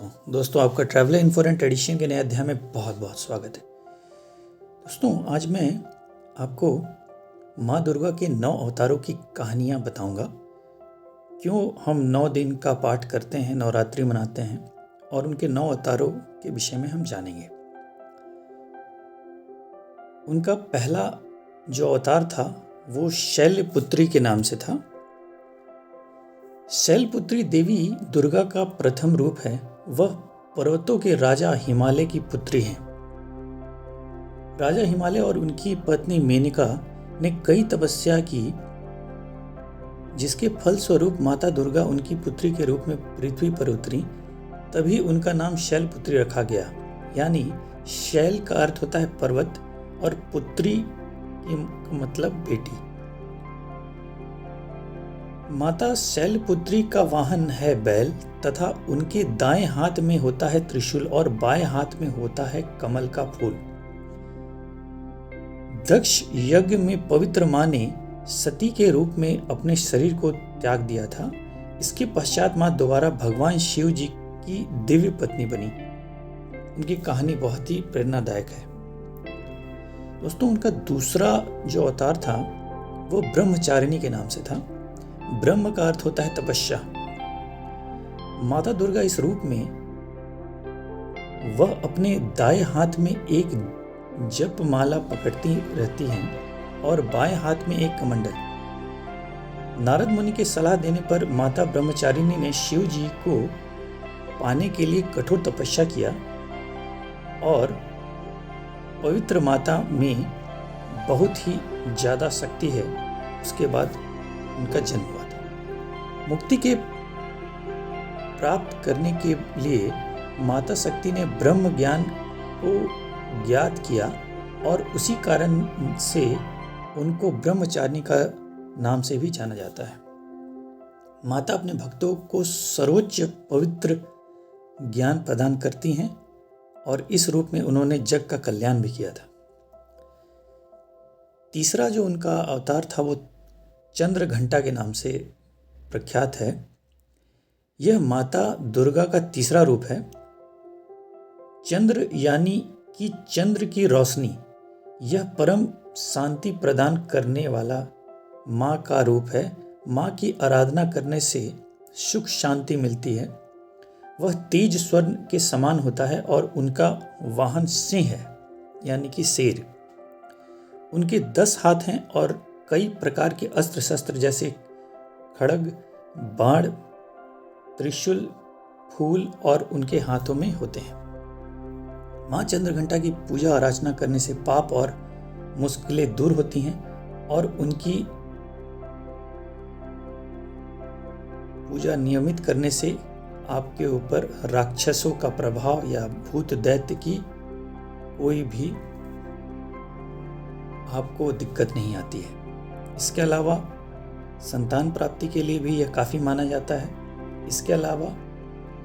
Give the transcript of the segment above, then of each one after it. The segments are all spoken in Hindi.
दोस्तों, आपका ट्रैवलर इन्फो एंड ट्रेडिशन के नए अध्याय में बहुत बहुत स्वागत है। दोस्तों, आज मैं आपको माँ दुर्गा के 9 अवतारों की कहानियाँ बताऊंगा। क्यों हम 9 दिन का पाठ करते हैं, नवरात्रि मनाते हैं, और उनके 9 अवतारों के विषय में हम जानेंगे। उनका पहला जो अवतार था वो शैलपुत्री के नाम से था। शैलपुत्री देवी दुर्गा का प्रथम रूप है। वह पर्वतों के राजा हिमालय की पुत्री हैं। राजा हिमालय और उनकी पत्नी मेनका ने कई तपस्या की, जिसके फलस्वरूप माता दुर्गा उनकी पुत्री के रूप में पृथ्वी पर उतरी। तभी उनका नाम शैलपुत्री रखा गया। यानी शैल का अर्थ होता है पर्वत और पुत्री की मतलब बेटी। माता शैलपुत्री का वाहन है बैल तथा उनके दाएं हाथ में होता है त्रिशूल और बाएं हाथ में होता है कमल का फूल। दक्ष यज्ञ में पवित्र मां ने सती के रूप में अपने शरीर को त्याग दिया था। इसके पश्चात मां दोबारा भगवान शिव जी की दिव्य पत्नी बनी। उनकी कहानी बहुत ही प्रेरणादायक है। दोस्तों, उनका दूसरा जो अवतार था वो ब्रह्मचारिणी के नाम से था। ब्रह्म का अर्थ होता है तपस्या। माता दुर्गा इस रूप में वह अपने दाएं हाथ में एक जप माला पकड़ती रहती हैं और बाएं हाथ में एक कमंडल। नारद मुनि के सलाह देने पर माता ब्रह्मचारिणी ने शिव जी को पाने के लिए कठोर तपस्या किया और पवित्र माता में बहुत ही ज्यादा शक्ति है। उसके बाद उनका जन्म हुआ था। मुक्ति के प्राप्त करने के लिए माता शक्ति ने ब्रह्म ज्ञान को ज्ञात किया और उसी कारण से उनको ब्रह्मचारिणी का नाम से भी जाना जाता है। माता अपने भक्तों को सर्वोच्च पवित्र ज्ञान प्रदान करती हैं और इस रूप में उन्होंने जग का कल्याण भी किया था। तीसरा जो उनका अवतार था वो चंद्रघंटा के नाम से प्रख्यात है। यह माता दुर्गा का तीसरा रूप है। चंद्र यानी कि चंद्र की रोशनी, यह परम शांति प्रदान करने वाला माँ का रूप है। माँ की आराधना करने से सुख शांति मिलती है। वह तेज स्वर्ण के समान होता है और उनका वाहन सिंह है यानी कि शेर। उनके 10 हाथ हैं और कई प्रकार के अस्त्र शस्त्र जैसे खड्ग, बाण, त्रिशूल, फूल और उनके हाथों में होते हैं। मां चंद्रघंटा की पूजा आराधना करने से पाप और मुश्किलें दूर होती हैं और उनकी पूजा नियमित करने से आपके ऊपर राक्षसों का प्रभाव या भूत दैत्य की कोई भी आपको दिक्कत नहीं आती है। इसके अलावा संतान प्राप्ति के लिए भी यह काफ़ी माना जाता है। इसके अलावा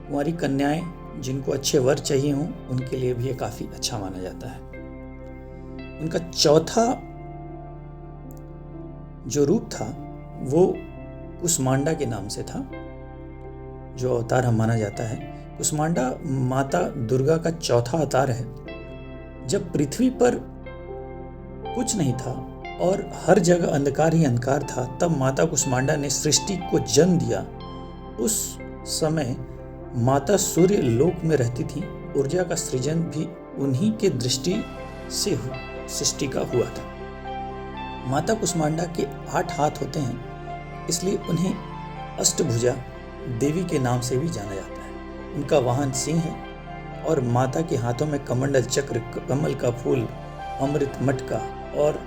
कुंवारी कन्याएं जिनको अच्छे वर चाहिए हों उनके लिए भी यह काफ़ी अच्छा माना जाता है। उनका चौथा जो रूप था वो कुष्मांडा के नाम से था, जो अवतार हम माना जाता है। कुष्मांडा माता दुर्गा का चौथा अवतार है। जब पृथ्वी पर कुछ नहीं था और हर जगह अंधकार ही अंधकार था, तब माता कुष्मांडा ने सृष्टि को जन्म दिया। उस समय माता सूर्य लोक में रहती थी। ऊर्जा का सृजन भी उन्हीं के दृष्टि से सृष्टि का हुआ था। माता कुष्मांडा के 8 हाथ होते हैं, इसलिए उन्हें अष्टभुजा देवी के नाम से भी जाना जाता है। उनका वाहन सिंह है और माता के हाथों में कमंडल, चक्र, कमल का फूल, अमृत मटका और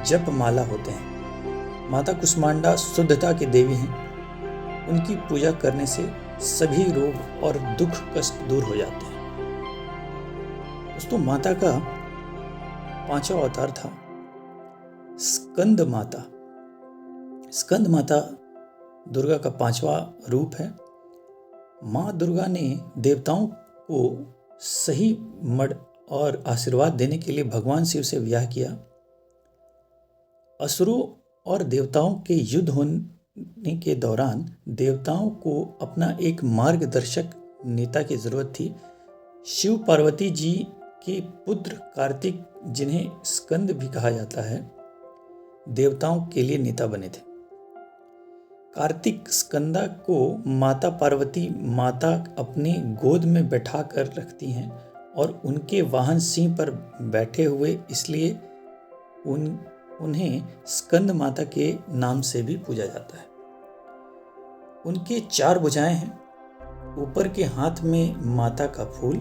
जप माला होते हैं। माता कुष्मांडा शुद्धता की देवी हैं। उनकी पूजा करने से सभी रोग और दुख कष्ट दूर हो जाते हैं। दोस्तों, माता का 5वां अवतार था स्कंद माता। स्कंद माता दुर्गा का 5वां रूप है। माँ दुर्गा ने देवताओं को सही मड और आशीर्वाद देने के लिए भगवान शिव से विवाह किया। असुरों और देवताओं के युद्ध होने के दौरान देवताओं को अपना एक मार्गदर्शक नेता की जरूरत थी। शिव पार्वती जी के पुत्र कार्तिक, जिन्हें स्कंद भी कहा जाता है, देवताओं के लिए नेता बने थे। कार्तिक स्कंदा को माता पार्वती माता अपने गोद में बैठा कर रखती हैं और उनके वाहन सिंह पर बैठे हुए इसलिए उन्हें स्कंद माता के नाम से भी पूजा जाता है। उनके 4 भुजाएं हैं। ऊपर के हाथ में माता का फूल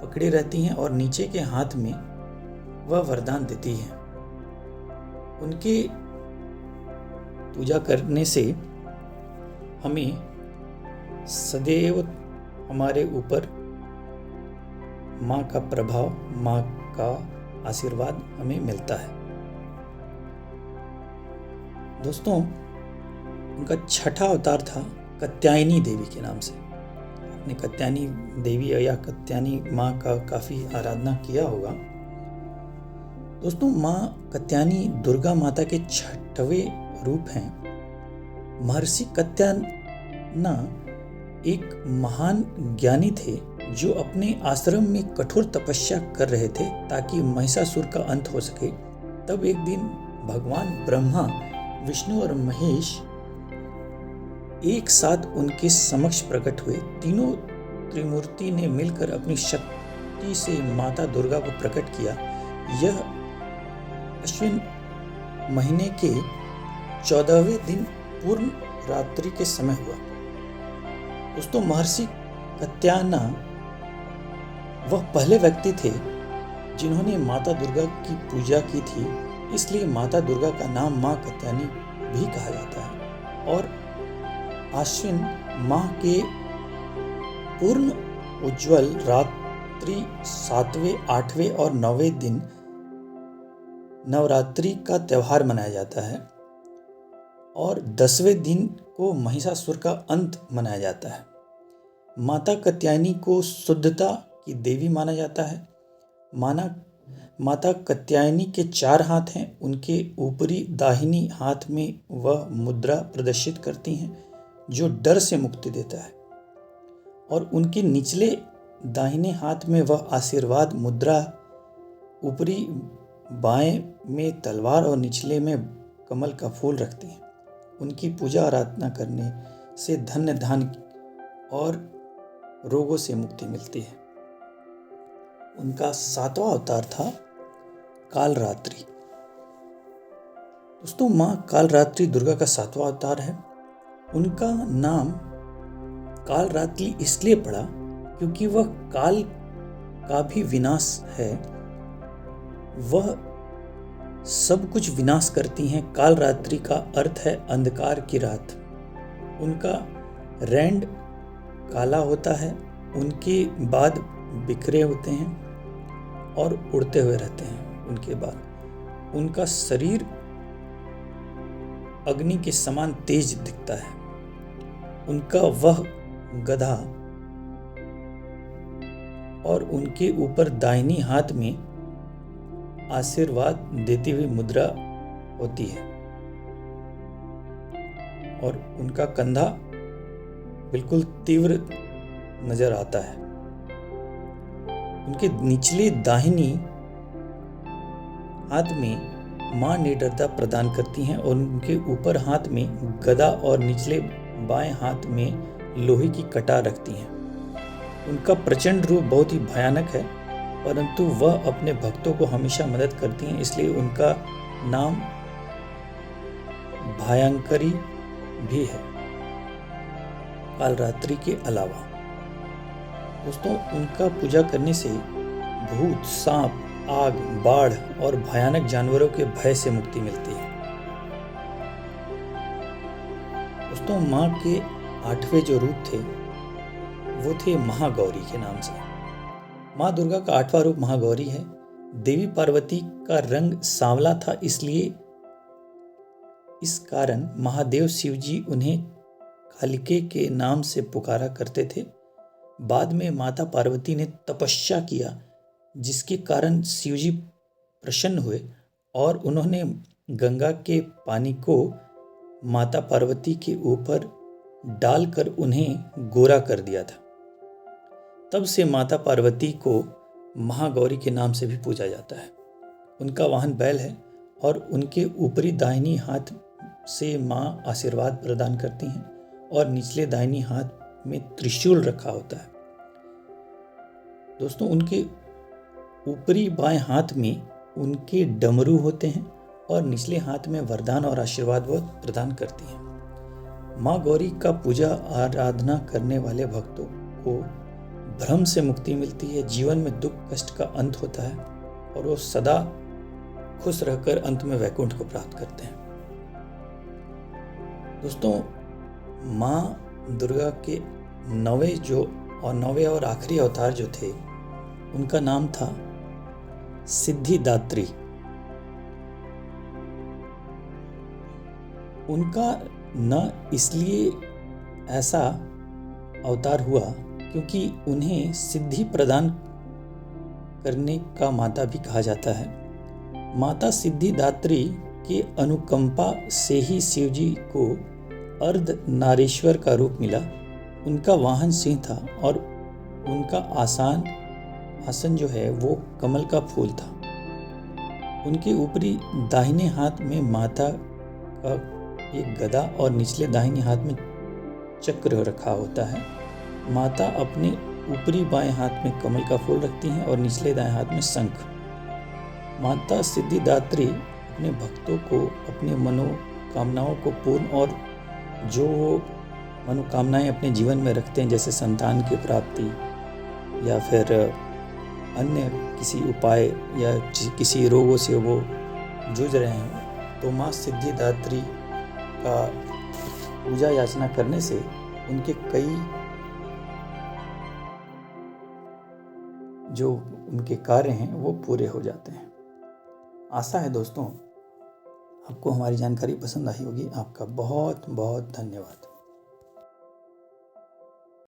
पकड़े रहती हैं और नीचे के हाथ में वह वरदान देती हैं। उनके पूजा करने से हमें सदैव हमारे ऊपर माँ का प्रभाव, माँ का आशीर्वाद हमें मिलता है। दोस्तों, उनका छठा अवतार था कात्यायनी देवी के नाम से। आपने कात्यायनी देवी या कात्यायनी माँ का काफ़ी आराधना किया होगा। दोस्तों, माँ कात्यायनी दुर्गा माता के 6वें रूप हैं। महर्षि कात्यायना एक महान ज्ञानी थे जो अपने आश्रम में कठोर तपस्या कर रहे थे ताकि महिषासुर का अंत हो सके। तब एक दिन भगवान ब्रह्मा, विष्णु और महेश एक साथ उनके समक्ष प्रकट हुए। तीनों त्रिमूर्ति ने मिलकर अपनी शक्ति से माता दुर्गा को प्रकट किया। यह अश्विन महीने के 14वें दिन पूर्ण रात्रि के समय हुआ। दोस्तों, महर्षि कात्यायना वह पहले व्यक्ति थे जिन्होंने माता दुर्गा की पूजा की थी, इसलिए माता दुर्गा का नाम माँ कात्यायनी भी कहा जाता है। और आश्विन माह के पूर्ण उज्जवल रात्रि 7वें, 8वें और 9वें दिन नवरात्रि का त्योहार मनाया जाता है और 10वें दिन को महिषासुर का अंत मनाया जाता है। माता कात्यायनी को शुद्धता की देवी माना जाता है। माता कात्यायनी के 4 हाथ हैं। उनके ऊपरी दाहिनी हाथ में वह मुद्रा प्रदर्शित करती हैं जो डर से मुक्ति देता है, और उनके निचले दाहिने हाथ में वह आशीर्वाद मुद्रा, ऊपरी बाएं में तलवार और निचले में कमल का फूल रखती हैं। उनकी पूजा आराधना करने से धन धान और रोगों से मुक्ति मिलती है। उनका 7वां अवतार था कालरात्रि। दोस्तों, माँ कालरात्रि दुर्गा का 7वां अवतार है। उनका नाम कालरात्रि इसलिए पड़ा क्योंकि वह काल का भी विनाश है। वह सब कुछ विनाश करती हैं। कालरात्रि का अर्थ है अंधकार की रात। उनका रैंड काला होता है। उनके बाद बिखरे होते हैं और उड़ते हुए रहते हैं। उनके बाद उनका शरीर अग्नि के समान तेज दिखता है। उनका वह गधा और उनके ऊपर दाहिनी हाथ में आशीर्वाद देती हुई मुद्रा होती है और उनका कंधा बिल्कुल तीव्र नजर आता है। उनके निचले दाहिनी हाथ में मां निडरता प्रदान करती हैं और उनके ऊपर हाथ में गदा और निचले बाएं हाथ में लोहे की कटार रखती हैं। उनका प्रचंड रूप बहुत ही भयानक है, परंतु वह अपने भक्तों को हमेशा मदद करती हैं, इसलिए उनका नाम भयंकरी भी है। कालरात्रि के अलावा दोस्तों, उनका पूजा करने से भूत, सांप, आग, बाढ़ और भयानक जानवरों के भय से मुक्ति मिलती है। दोस्तों, माँ के 8वें जो रूप थे वो थे महागौरी के नाम से। माँ दुर्गा का 8वां रूप महागौरी है। देवी पार्वती का रंग सांवला था, इसलिए इस कारण महादेव शिव जी उन्हें कालिके के नाम से पुकारा करते थे। बाद में माता पार्वती ने तपस्या किया, जिसके कारण शिवजी प्रसन्न हुए और उन्होंने गंगा के पानी को माता पार्वती के ऊपर डालकर उन्हें गोरा कर दिया था। तब से माता पार्वती को महागौरी के नाम से भी पूजा जाता है। उनका वाहन बैल है और उनके ऊपरी दाहिनी हाथ से माँ आशीर्वाद प्रदान करती हैं और निचले दाहिनी हाथ में त्रिशूल रखा होता है। दोस्तों, उनके ऊपरी बाएं हाथ में उनके डमरू होते हैं और निचले हाथ में वरदान और आशीर्वाद वो प्रदान करती हैं। माँ गौरी का पूजा आराधना करने वाले भक्तों को भ्रम से मुक्ति मिलती है, जीवन में दुख कष्ट का अंत होता है और वो सदा खुश रहकर अंत में वैकुंठ को प्राप्त करते हैं। दोस्तों, माँ दुर्गा के नवे और आखिरी अवतार जो थे, उनका नाम था सिद्धिदात्री। उनका न इसलिए ऐसा अवतार हुआ क्योंकि उन्हें सिद्धि प्रदान करने का माता भी कहा जाता है। माता सिद्धिदात्री के अनुकंपा से ही शिवजी को अर्ध नारीश्वर का रूप मिला। उनका वाहन सिंह था और उनका आसन जो है वो कमल का फूल था। उनके ऊपरी दाहिने हाथ में माता का एक गदा और निचले दाहिने हाथ में चक्र रखा होता है। माता अपने ऊपरी बाएं हाथ में कमल का फूल रखती हैं और निचले दाएं हाथ में शंख। माता सिद्धिदात्री अपने भक्तों को अपने मनोकामनाओं को पूर्ण और जो मनोकामनाएं अपने जीवन में रखते हैं, जैसे संतान की प्राप्ति या फिर अन्य किसी उपाय या किसी रोगों से वो जूझ रहे हैं, तो माँ सिद्धिदात्री का पूजा याचना करने से उनके कई जो उनके कार्य हैं वो पूरे हो जाते हैं। आशा है दोस्तों आपको हमारी जानकारी पसंद आई होगी। आपका बहुत बहुत धन्यवाद।